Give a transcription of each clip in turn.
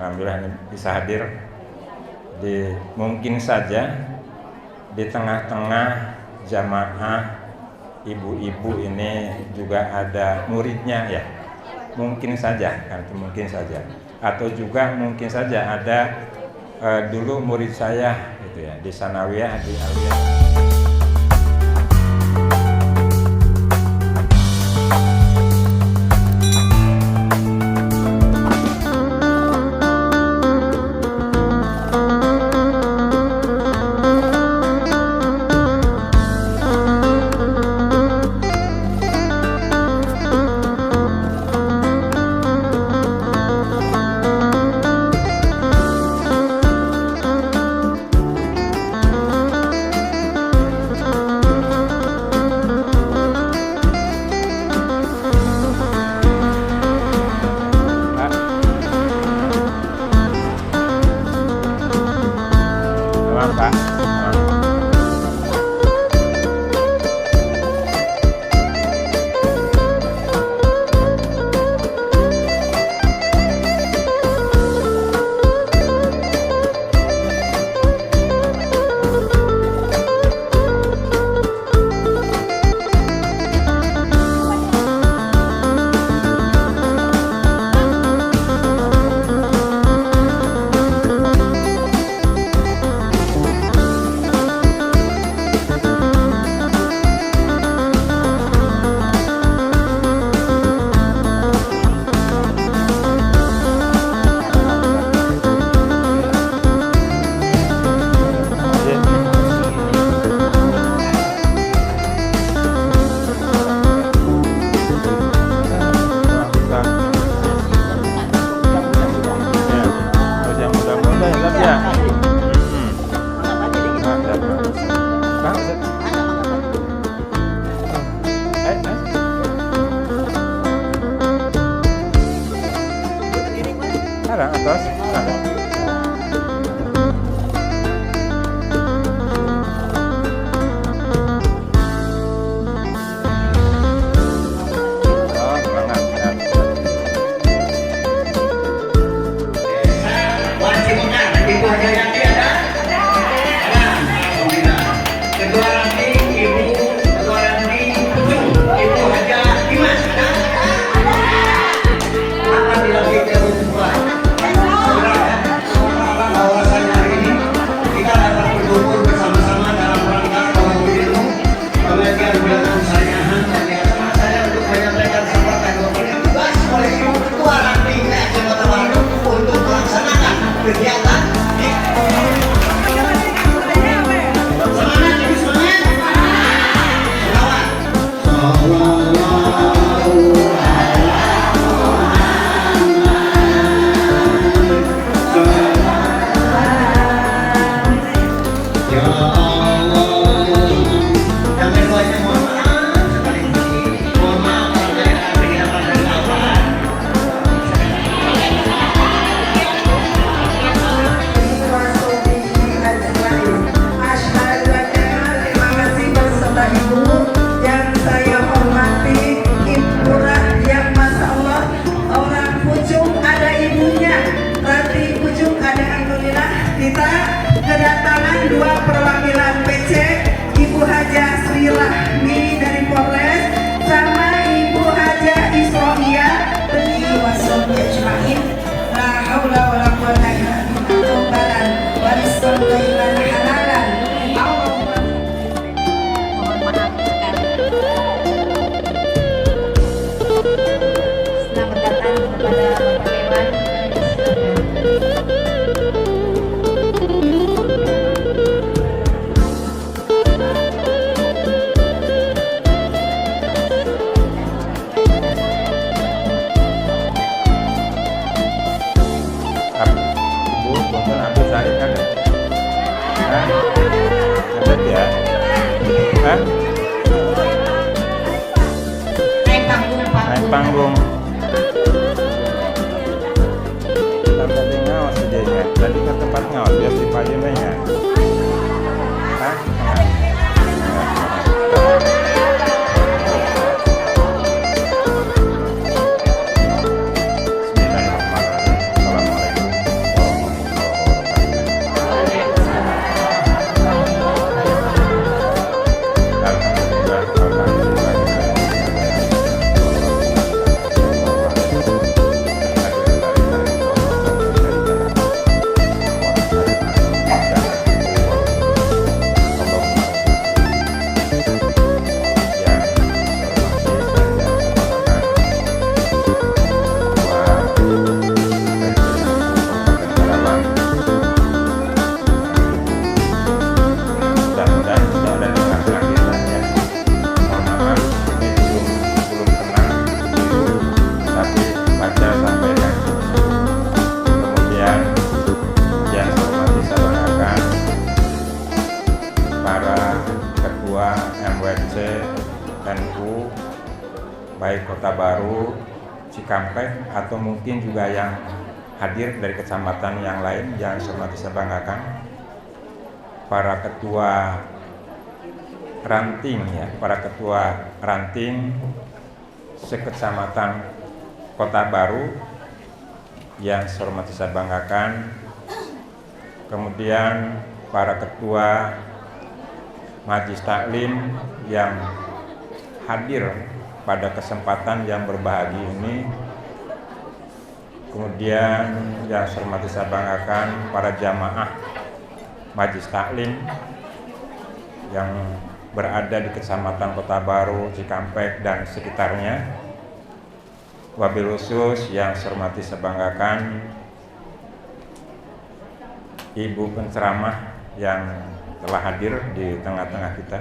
Alhamdulillah ini bisa hadir. Mungkin saja di tengah-tengah jamaah ibu-ibu ini juga ada muridnya ya. Mungkin saja, kan itu mungkin saja. Atau juga mungkin saja ada dulu murid saya gitu ya di Sanawiyah di Aliyah. Atas ada. Naik panggung. Tadi ngawas idenya. Tadi ke tempat ngawas biar si Pak Yemenya. Bismillahirrahmanirrahim. Assalamualaikum. baik Kota Baru, Cikampek, atau mungkin juga yang hadir dari kecamatan yang lain yang sangat saya banggakan, para ketua ranting sekecamatan Kota Baru yang hormati saya banggakan, kemudian para ketua Majelis Taklim yang hadir pada kesempatan yang berbahagia ini, kemudian yang hormati saya banggakan para jamaah Majelis Taklim yang berada di Kecamatan Kota Baru, Cikampek dan sekitarnya. Wabil khusus yang hormati saya banggakan Ibu penceramah yang telah hadir di tengah-tengah kita.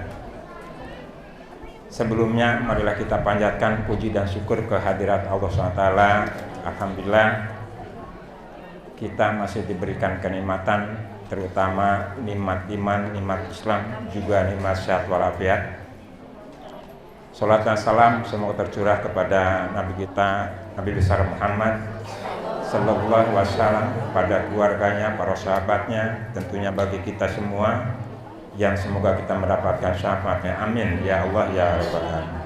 Sebelumnya marilah kita panjatkan puji dan syukur kehadirat Allah SWT. Alhamdulillah kita masih diberikan kenikmatan, terutama nikmat iman, nikmat Islam, juga nikmat sehat walafiat. Salat dan salam semoga tercurah kepada Nabi kita, Nabi besar Muhammad Sallallahu Alaihi Wasallam, pada keluarganya, para sahabatnya, tentunya bagi kita semua yang semoga kita mendapatkan syafaatnya. Amin ya Allah ya Rabbal Alamin.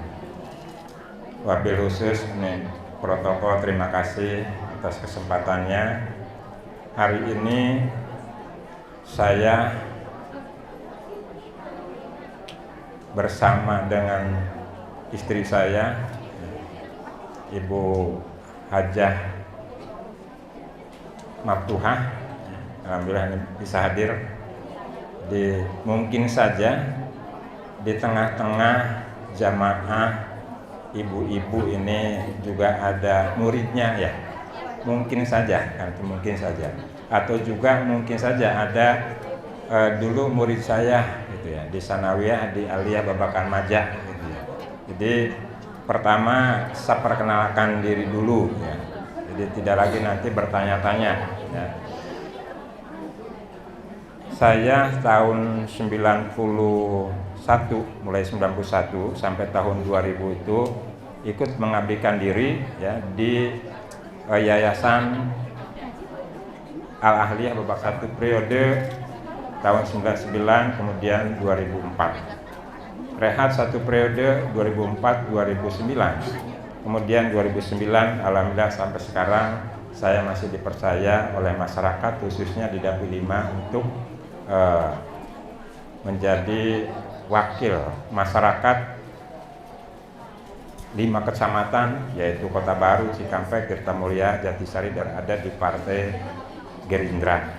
Wabil khusus ini protokol, terima kasih atas kesempatannya. Hari ini saya bersama dengan istri saya, Ibu Hajah Maftuhah, alhamdulillah ini bisa hadir mungkin saja di tengah-tengah jamaah ibu-ibu ini juga ada muridnya ya, mungkin saja atau juga mungkin saja ada dulu murid saya gitu ya, di Sanawiyah di Aliyah Babakan Majak gitu ya. Jadi pertama saya perkenalkan diri dulu ya, jadi tidak lagi nanti bertanya-tanya ya. Saya tahun 91, mulai 91 sampai tahun 2000 itu ikut mengabdikan diri ya di Yayasan Al-Ahliyah babak 1 periode tahun 99 kemudian 2004. Rehat 1 periode 2004-2009. Kemudian 2009 alhamdulillah sampai sekarang saya masih dipercaya oleh masyarakat khususnya di Dapil 5 untuk menjadi wakil masyarakat 5 kecamatan yaitu Kota Baru, Cikampek, Tirtamulya, Jatisari dan ada di Partai Gerindra.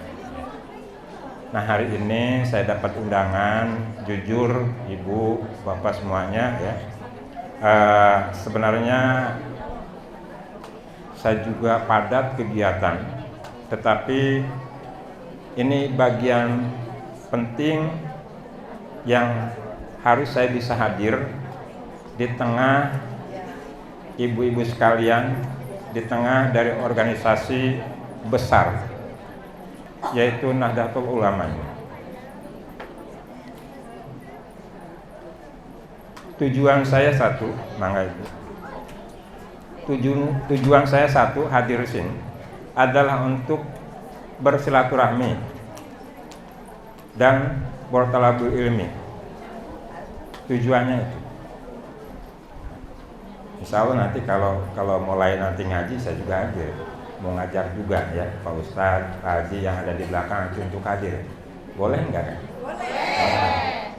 Nah hari ini saya dapat undangan, jujur Ibu, Bapak semuanya ya. Sebenarnya saya juga padat kegiatan, tetapi ini bagian penting yang harus saya bisa hadir di tengah ibu-ibu sekalian, di tengah dari organisasi besar yaitu Nahdlatul Ulama. Tujuan saya satu, mangga Ibu. Tujuan saya satu hadir di sini adalah untuk bersilaturahmi dan bertalabul ilmi. Tujuannya itu. Insya Allah nanti kalau mulai nanti ngaji saya juga hadir. Mau ngajak juga ya Pak Ustadz, Pak Haji yang ada di belakang untuk hadir. Boleh enggak? Boleh.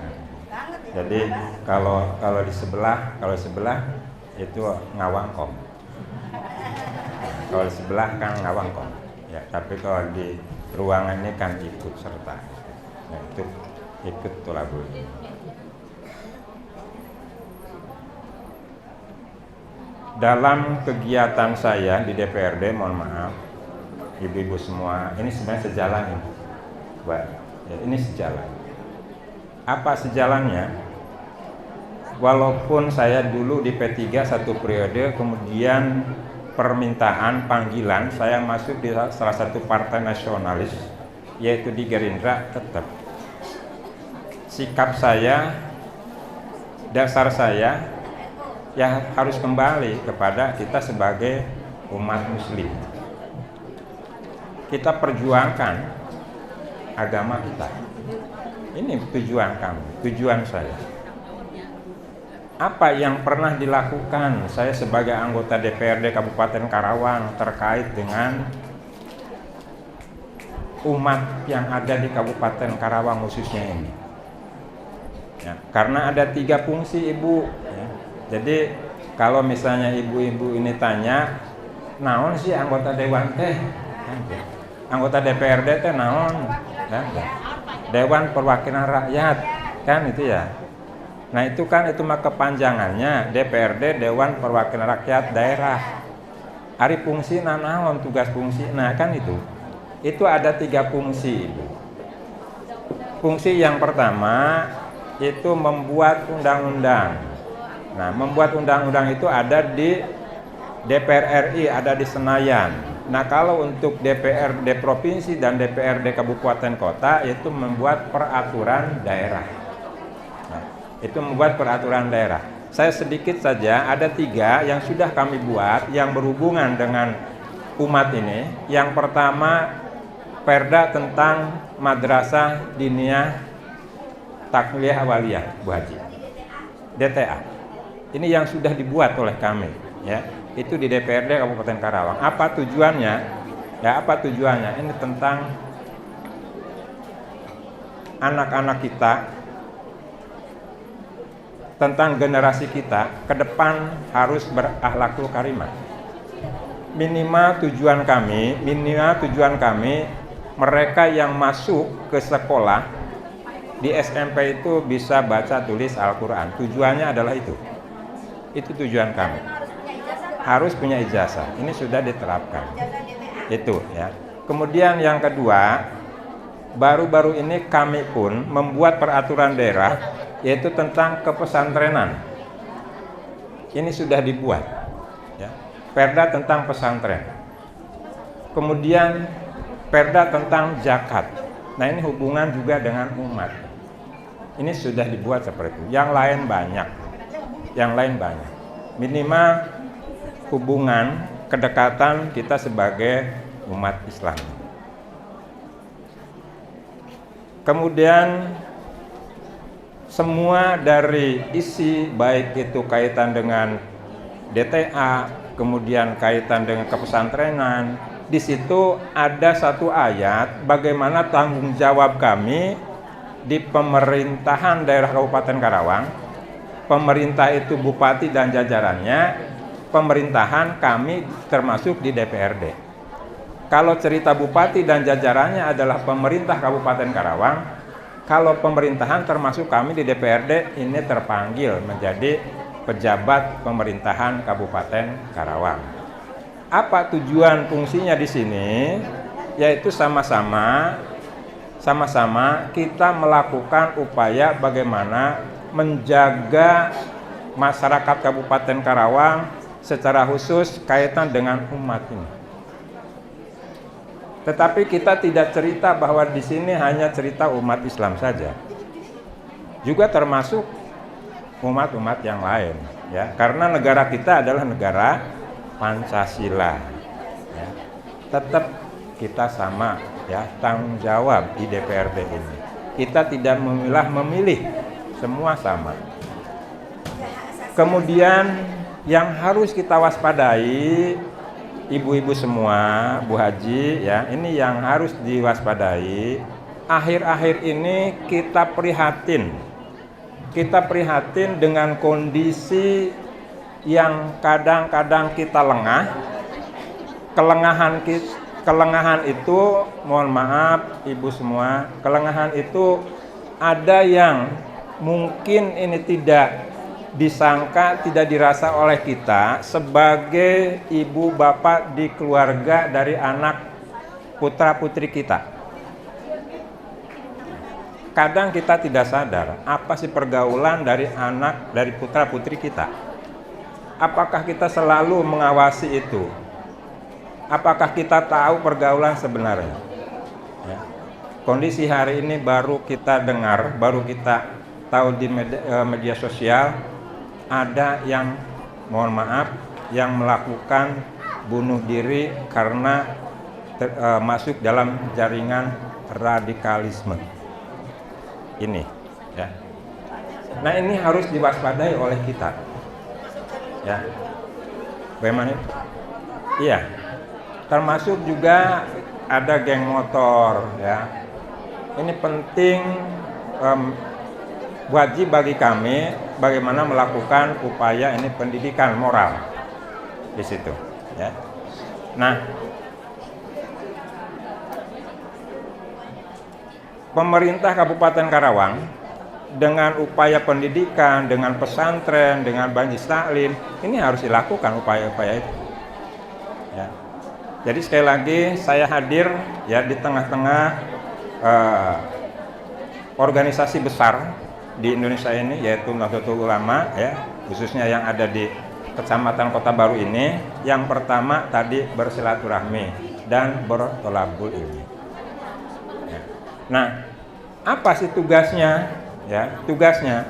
Jadi kalau di sebelah itu ngawangkom. Kalau di sebelah kan ngawangkom. Ya, tapi kalau di ruangan ini kan ikut serta. Nah, itu ikut tolabul. Dalam kegiatan saya di DPRD, mohon maaf, ibu-ibu semua, ini sebenarnya sejalan ini, ya, ini sejalan. Apa sejalannya? Walaupun saya dulu di P3 1 periode, kemudian permintaan panggilan saya masuk di salah satu partai nasionalis, yaitu di Gerindra, tetap sikap saya, dasar saya ya harus kembali kepada kita sebagai umat muslim. Kita perjuangkan agama kita. Ini tujuan kami, tujuan saya. Apa yang pernah dilakukan saya sebagai anggota DPRD Kabupaten Karawang terkait dengan umat yang ada di Kabupaten Karawang khususnya ini? Ya, karena ada 3 fungsi Ibu. Ya. Jadi kalau misalnya ibu-ibu ini tanya, naon sih anggota dewan teh? Anggota DPRD teh naon? Ya. Dewan Perwakilan Rakyat, kan itu ya. Nah itu kan itu mah kepanjangannya DPRD Dewan Perwakilan Rakyat Daerah. Ari fungsi naon tugas fungsi. Nah kan itu ada 3 fungsi Ibu. Fungsi yang pertama itu membuat undang-undang. Nah membuat undang-undang itu ada di DPR RI, ada di Senayan. Nah kalau untuk DPRD Provinsi dan DPRD Kabupaten Kota itu membuat peraturan daerah. Nah, itu membuat peraturan daerah. Saya sedikit saja, ada 3 yang sudah kami buat yang berhubungan dengan umat ini. Yang pertama, Perda tentang Madrasah Diniyah Takliyah Awaliyah, Bu Haji, DTA. Ini yang sudah dibuat oleh kami, ya. Itu di DPRD Kabupaten Karawang. Apa tujuannya? Ya, apa tujuannya? Ini tentang anak-anak kita, tentang generasi kita ke depan harus berakhlakul karimah. Minimal tujuan kami mereka yang masuk ke sekolah di SMP itu bisa baca tulis Al-Quran. Tujuannya adalah itu. Itu tujuan kami. Harus punya ijazah. Ini sudah diterapkan. Itu ya. Kemudian yang kedua, baru-baru ini kami pun membuat peraturan daerah yaitu tentang kepesantrenan. Ini sudah dibuat. Ya. Perda tentang pesantren. Kemudian Perda tentang zakat. Nah ini hubungan juga dengan umat. Ini sudah dibuat seperti itu. Yang lain banyak. Minimal hubungan kedekatan kita sebagai umat Islam. Kemudian semua dari isi baik itu kaitan dengan DTA, kemudian kaitan dengan kepesantrenan, di situ ada satu ayat bagaimana tanggung jawab kami di pemerintahan daerah Kabupaten Karawang. Pemerintah itu bupati dan jajarannya, pemerintahan kami termasuk di DPRD. Kalau cerita bupati dan jajarannya adalah pemerintah Kabupaten Karawang, kalau pemerintahan termasuk kami di DPRD ini terpanggil menjadi pejabat pemerintahan Kabupaten Karawang. Apa tujuan fungsinya di sini? Yaitu sama-sama kita melakukan upaya bagaimana menjaga masyarakat Kabupaten Karawang secara khusus kaitan dengan umat ini. Tetapi kita tidak cerita bahwa di sini hanya cerita umat Islam saja. Juga termasuk umat-umat yang lain, ya. Karena negara kita adalah negara Pancasila. Ya. Tetap kita sama, ya, tanggung jawab di DPRD ini. Kita tidak memilih, semua sama. Kemudian yang harus kita waspadai, ibu-ibu semua, Bu Haji, ya, ini yang harus diwaspadai. Akhir-akhir ini kita prihatin dengan kondisi yang kadang-kadang kita lengah. Kelengahan itu, mohon maaf ibu semua, kelengahan itu ada yang mungkin ini tidak disangka, tidak dirasa oleh kita sebagai ibu bapak di keluarga dari anak putra putri kita. Kadang kita tidak sadar apa sih pergaulan dari anak, dari putra putri kita. Apakah kita selalu mengawasi itu? Apakah kita tahu pergaulan sebenarnya? Ya. Kondisi hari ini baru kita dengar, baru kita tahu di media sosial, ada yang mohon maaf, yang melakukan bunuh diri karena masuk dalam jaringan radikalisme. Ini, ya. Nah, ini harus diwaspadai oleh kita. Ya. Bagaimana? Iya. Termasuk juga ada geng motor, ya. Ini penting, wajib bagi kami bagaimana melakukan upaya ini pendidikan moral di situ, ya. Nah, pemerintah Kabupaten Karawang dengan upaya pendidikan, dengan pesantren, dengan Majelis Taklim, ini harus dilakukan upaya-upaya itu. Ya. Jadi sekali lagi saya hadir ya di tengah-tengah organisasi besar di Indonesia ini, yaitu Nahdlatul Ulama, ya, khususnya yang ada di Kecamatan Kota Baru ini. Yang pertama tadi bersilaturahmi dan bertolabul ilmi. Ya. Nah, apa sih tugasnya? Ya, tugasnya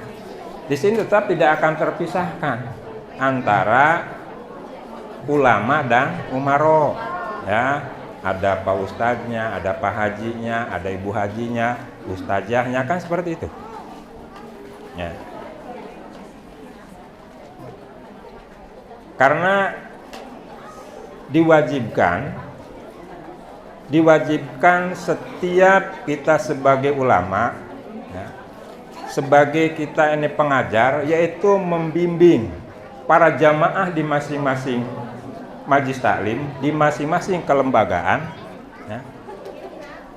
di sini tetap tidak akan terpisahkan antara ulama dan umaro. Ya, ada pak ustadznya, ada pak hajinya, ada ibu hajinya, ustazahnya, kan seperti itu. Ya. Karena diwajibkan setiap kita sebagai ulama, ya, sebagai kita ini pengajar, yaitu membimbing para jamaah di masing-masing Majelis Taklim, di masing-masing kelembagaan, ya.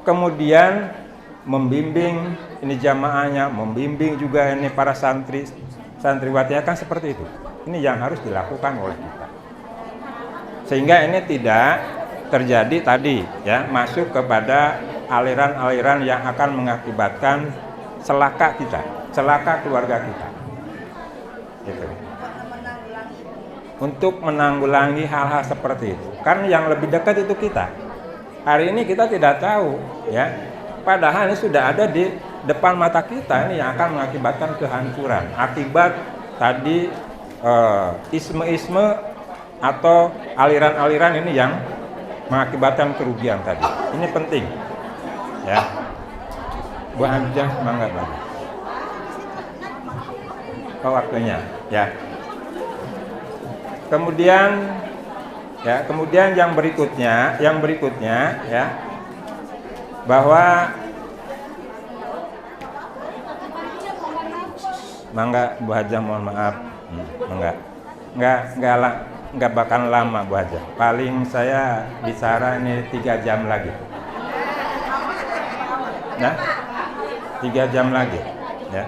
Kemudian membimbing ini jamaahnya, membimbing juga ini para santriwatinya, kan seperti itu. Ini yang harus dilakukan oleh kita, sehingga ini tidak terjadi tadi, ya, masuk kepada aliran-aliran yang akan mengakibatkan celaka kita, celaka keluarga kita, gitu. Untuk menanggulangi hal-hal seperti itu, kan yang lebih dekat itu kita. Hari ini kita tidak tahu, ya, padahal ini sudah ada di depan mata kita, ini yang akan mengakibatkan kehancuran akibat tadi isme-isme atau aliran-aliran ini yang mengakibatkan kerugian tadi. Ini penting, ya. Bu Hamzah, semangat banget. Waktunya, ya. Kemudian yang berikutnya, ya, bahwa mangga Bu Hajah, mohon maaf, nggak bakal lama Bu Hajah. Paling saya bicara ini 3 jam lagi. Nah, 3 jam lagi, ya.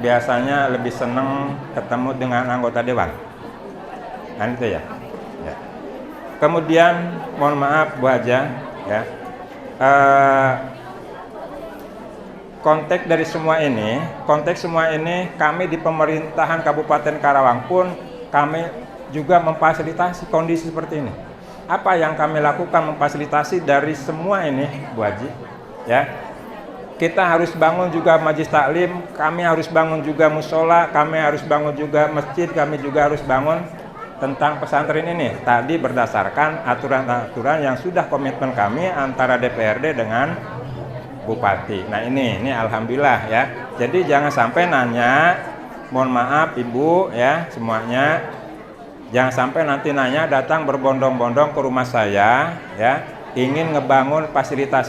Biasanya lebih senang ketemu dengan anggota dewan. Kan itu ya. Ya. Kemudian mohon maaf Bu Hajah, ya. Konteks semua ini kami di pemerintahan Kabupaten Karawang pun kami juga memfasilitasi kondisi seperti ini. Apa yang kami lakukan memfasilitasi dari semua ini, Bu Haji, ya. Kita harus bangun juga Majelis Taklim, kami harus bangun juga musola, kami harus bangun juga masjid, kami juga harus bangun tentang pesantren ini. Tadi berdasarkan aturan-aturan yang sudah komitmen kami antara DPRD dengan Bupati. Nah ini alhamdulillah, ya. Jadi jangan sampai nanya, mohon maaf Ibu, ya, semuanya, jangan sampai nanti nanya datang berbondong-bondong ke rumah saya, ya, ingin ngebangun fasilitas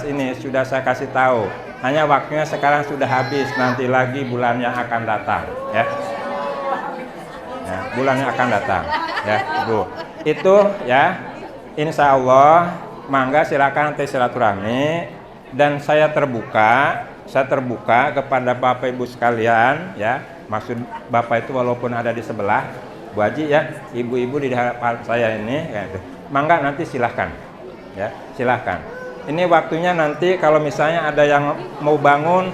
ini, sudah saya kasih tahu. Hanya waktunya sekarang sudah habis, nanti lagi bulannya akan datang, ya. Ya, bulannya akan datang, ya, Bu. Itu, ya, insya Allah, mangga silakan nanti silaturahmi, dan saya terbuka kepada Bapak Ibu sekalian, ya. Maksud Bapak itu walaupun ada di sebelah, Bu Haji, ya, ibu-ibu di hadapan saya ini, ya, mangga nanti silahkan, ya, silahkan. Ini waktunya nanti kalau misalnya ada yang mau bangun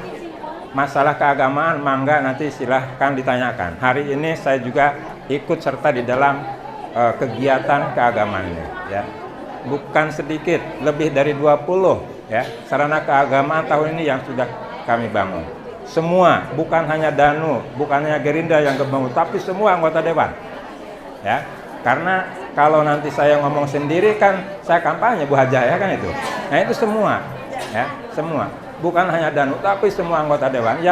masalah keagamaan, mangga nanti silahkan ditanyakan. Hari ini saya juga ikut serta di dalam kegiatan keagamaan ini, ya. Bukan sedikit, lebih dari 20, ya, sarana keagamaan tahun ini yang sudah kami bangun. semua, bukan hanya Danu, bukan hanya Gerindra yang gemuk, tapi semua anggota dewan. Ya, karena kalau nanti saya ngomong sendiri kan saya kampanye Bu Haja ya kan itu. Nah itu semua, ya semua, bukan hanya Danu, tapi semua anggota dewan.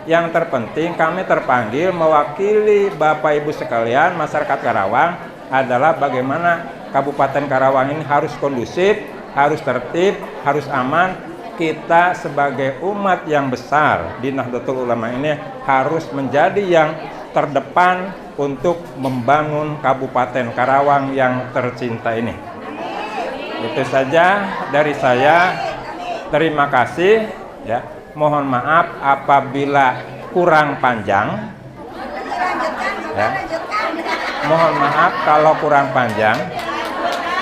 Yang terpenting kami terpanggil mewakili Bapak Ibu sekalian masyarakat Karawang adalah bagaimana Kabupaten Karawang ini harus kondusif, harus tertib, harus aman. Kita sebagai umat yang besar di Nahdlatul Ulama ini harus menjadi yang terdepan untuk membangun Kabupaten Karawang yang tercinta ini. Itu saja dari saya. Terima kasih ya. Mohon maaf apabila kurang panjang. Ya. Mohon maaf kalau kurang panjang.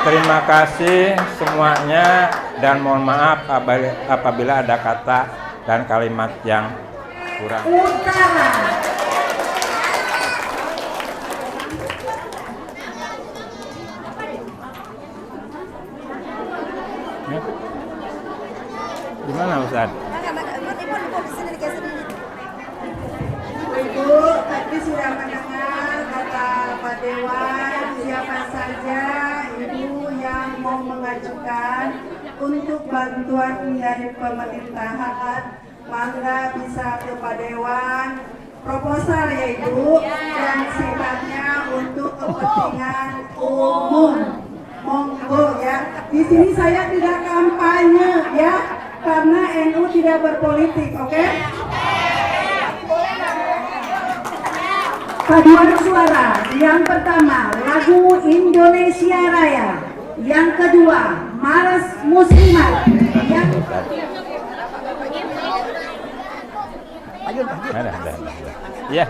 Terima kasih semuanya dan mohon maaf apabila ada kata dan kalimat yang kurang. Utara. Ya. Gimana Ustaz? Ibu, tadi sudah mendengar kata Pak Dewan, siapa saja ibu yang mau mengajukan untuk bantuan dari pemerintahan, mangga bisa ke Pak Dewan, proposal ya Ibu, yang sifatnya untuk kepentingan umum. Monggo ya. Di sini saya tidak kampanye ya, karena NU tidak berpolitik, oke? Paduan suara yang pertama lagu Indonesia Raya, yang kedua Maras Muslimat, yang Ya.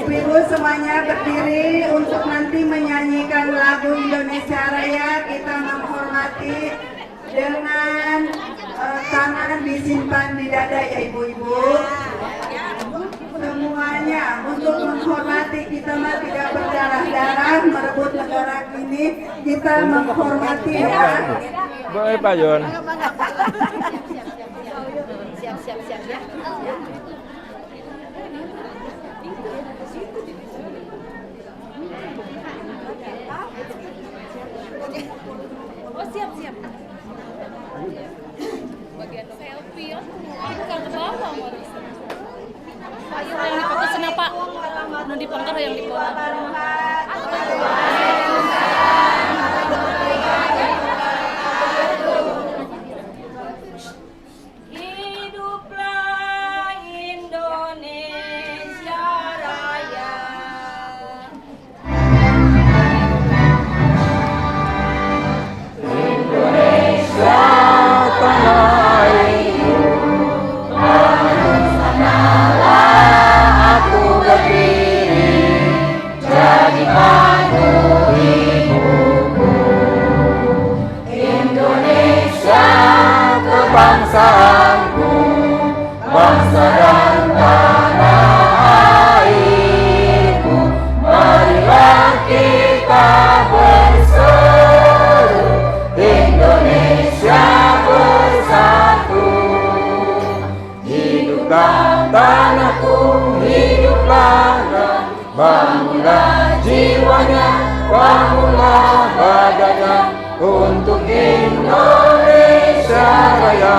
Ibu-ibu semuanya berdiri untuk nanti menyanyikan lagu Indonesia Raya. Kita menghormati dengan tangan disimpan di dada ya ibu-ibu. Semuanya untuk menghormati, kita mah tidak berdarah-darah merebut negara ini, kita menghormati ya. Boleh Pak Yon. Siap ya. Oh siap. Bagian selfie ya. Bukan ke bawah harus. Ayo yang difokusin apa? Nu dipongkar yang dipongkar. Hiduplah Indonesia Raya. Indonesia tanah airku, sanalah aku berdiri, jadi padu ibuku. Indonesia kebangsaanku, bangsa dan tanah airku. Marilah kita berseru, Indonesia bersatu. Hiduplah tanahku, hiduplah, bangunlah jiwanya, bangunlah badannya untuk Indonesia Raya.